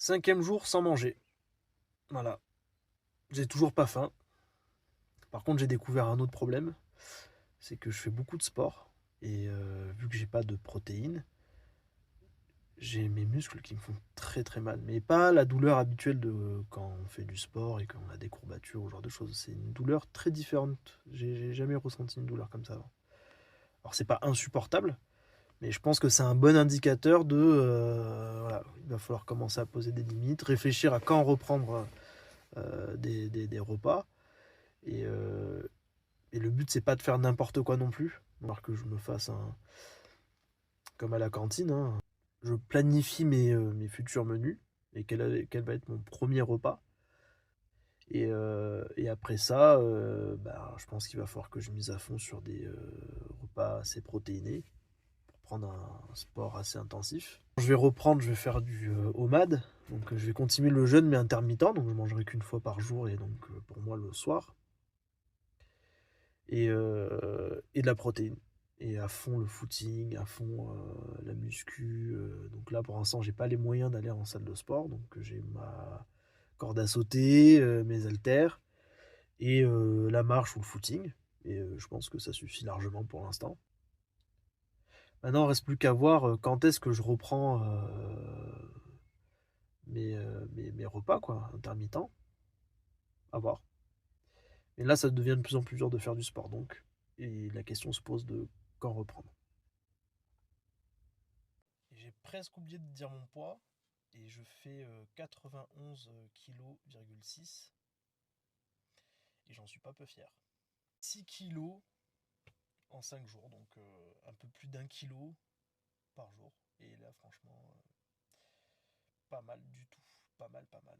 5e jour sans manger. Voilà. J'ai toujours pas faim. Par contre, j'ai découvert un autre problème. C'est que je fais beaucoup de sport. Et vu que j'ai pas de protéines, j'ai mes muscles qui me font très très mal. Mais pas la douleur habituelle de quand on fait du sport et qu'on a des courbatures ou ce genre de choses. C'est une douleur très différente. J'ai jamais ressenti une douleur comme ça avant. Alors c'est pas insupportable, mais je pense que c'est un bon indicateur de voilà, il va falloir commencer à poser des limites, réfléchir à quand reprendre des repas. Et, euh, et le but c'est pas de faire n'importe quoi non plus. Alors que je me fasse un comme à la cantine, hein. Je planifie mes futurs menus et quel va être mon premier repas. Et après ça, bah, je pense qu'il va falloir que je mise à fond sur des repas assez protéinés pour prendre un sport assez intensif. Je vais reprendre, je vais faire du OMAD. Donc je vais continuer le jeûne mais intermittent. Donc je mangerai qu'une fois par jour et donc pour moi le soir. Et de la protéine. Et à fond le footing, à fond la muscu. Donc là, pour l'instant, j'ai pas les moyens d'aller en salle de sport. Donc j'ai ma corde à sauter, mes haltères et la marche ou le footing. Et je pense que ça suffit largement pour l'instant. Maintenant, il ne reste plus qu'à voir quand est-ce que je reprends mes repas quoi, intermittents. À voir. Et là, ça devient de plus en plus dur de faire du sport. Donc, et la question se pose de quand reprendre. J'ai presque oublié de dire mon poids et je fais 91,6 kg et j'en suis pas peu fier. 6 kilos en 5 jours, donc un peu plus d'1 kilo par jour. Et là, franchement, pas mal du tout. Pas mal, pas mal.